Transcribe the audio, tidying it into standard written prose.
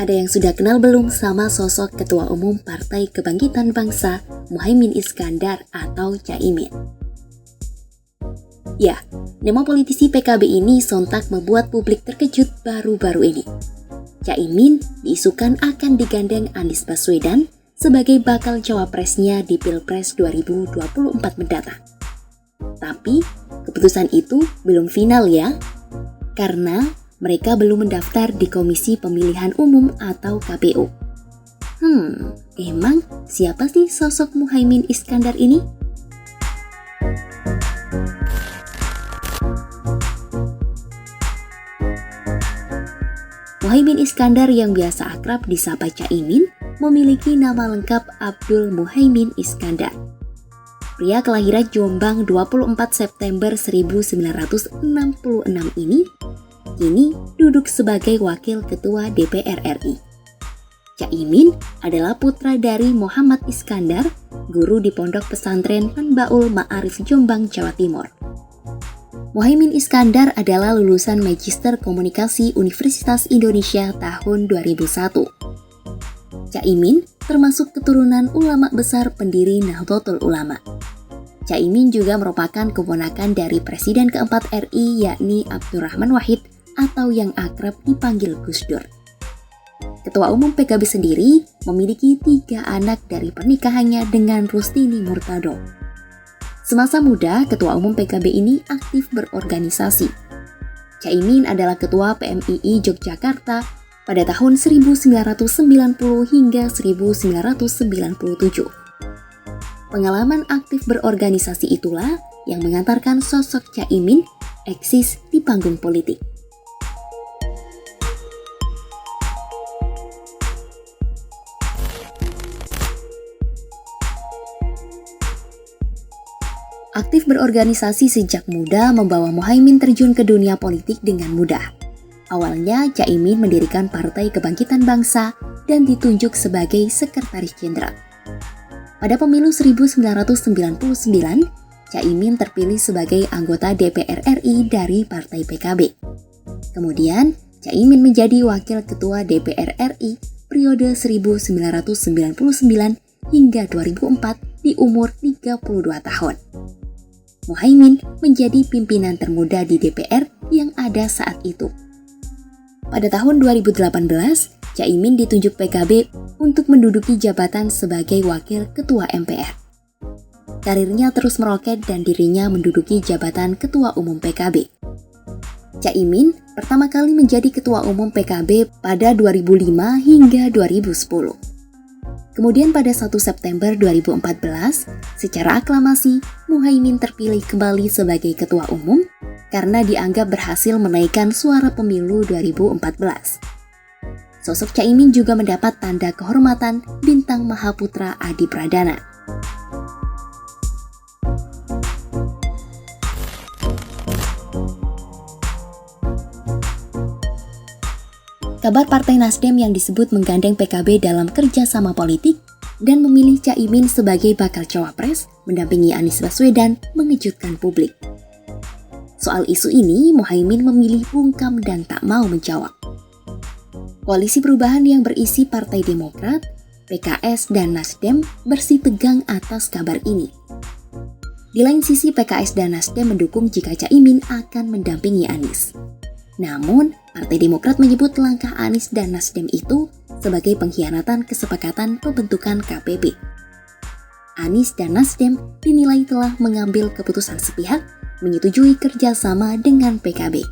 Ada yang sudah kenal belum sama sosok Ketua Umum Partai Kebangkitan Bangsa Muhaimin Iskandar atau Caimin? Ya, nama politisi PKB ini sontak membuat publik terkejut baru-baru ini. Caimin diisukan akan digandeng Anies Baswedan sebagai bakal cawapresnya di Pilpres 2024 mendatang. Tapi, keputusan itu belum final ya, karena mereka belum mendaftar di Komisi Pemilihan Umum atau KPU. Emang siapa sih sosok Muhaimin Iskandar ini? Muhaimin Iskandar yang biasa akrab disapa Caimin memiliki nama lengkap Abdul Muhaimin Iskandar. Pria kelahiran Jombang 24 September 1966 ini kini duduk sebagai Wakil Ketua DPR RI. Caimin adalah putra dari Muhammad Iskandar, guru di Pondok Pesantren Manbaul Ma'arif Jombang, Jawa Timur. Muhaimin Iskandar adalah lulusan Magister Komunikasi Universitas Indonesia tahun 2001. Caimin termasuk keturunan ulama besar pendiri Nahdlatul Ulama. Caimin juga merupakan keponakan dari Presiden keempat RI yakni Abdurrahman Wahid atau yang akrab dipanggil Gus Dur. Ketua Umum PKB sendiri memiliki 3 anak dari pernikahannya dengan Rustini Murtado. Semasa muda, Ketua Umum PKB ini aktif berorganisasi. Caimin adalah Ketua PMII Yogyakarta pada tahun 1990 hingga 1997. Pengalaman aktif berorganisasi itulah yang mengantarkan sosok Caimin eksis di panggung politik. Aktif berorganisasi sejak muda membawa Muhaimin terjun ke dunia politik dengan mudah. Awalnya, Caimin mendirikan Partai Kebangkitan Bangsa dan ditunjuk sebagai Sekretaris Jenderal. Pada pemilu 1999, Caimin terpilih sebagai anggota DPR RI dari Partai PKB. Kemudian, Caimin menjadi Wakil Ketua DPR RI periode 1999 hingga 2004 di umur 32 tahun. Muhaimin menjadi pimpinan termuda di DPR yang ada saat itu. Pada tahun 2018, Caimin ditunjuk PKB untuk menduduki jabatan sebagai Wakil Ketua MPR. Karirnya terus meroket dan dirinya menduduki jabatan Ketua Umum PKB. Caimin pertama kali menjadi Ketua Umum PKB pada 2005 hingga 2010. Kemudian pada 1 September 2014, secara aklamasi, Muhaimin terpilih kembali sebagai Ketua Umum karena dianggap berhasil menaikkan suara pemilu 2014. Sosok Caimin juga mendapat tanda kehormatan Bintang Mahaputra Adi Pradana. Kabar Partai Nasdem yang disebut menggandeng PKB dalam kerjasama politik dan memilih Caimin sebagai bakal cawapres mendampingi Anies Baswedan mengejutkan publik. Soal isu ini, Muhaimin memilih bungkam dan tak mau menjawab. Koalisi perubahan yang berisi Partai Demokrat, PKS, dan Nasdem bersitegang atas kabar ini. Di lain sisi, PKS dan Nasdem mendukung jika Caimin akan mendampingi Anies. Namun, Partai Demokrat menyebut langkah Anies dan Nasdem itu sebagai pengkhianatan kesepakatan pembentukan KPP. Anies dan Nasdem dinilai telah mengambil keputusan sepihak menyetujui kerjasama dengan PKB.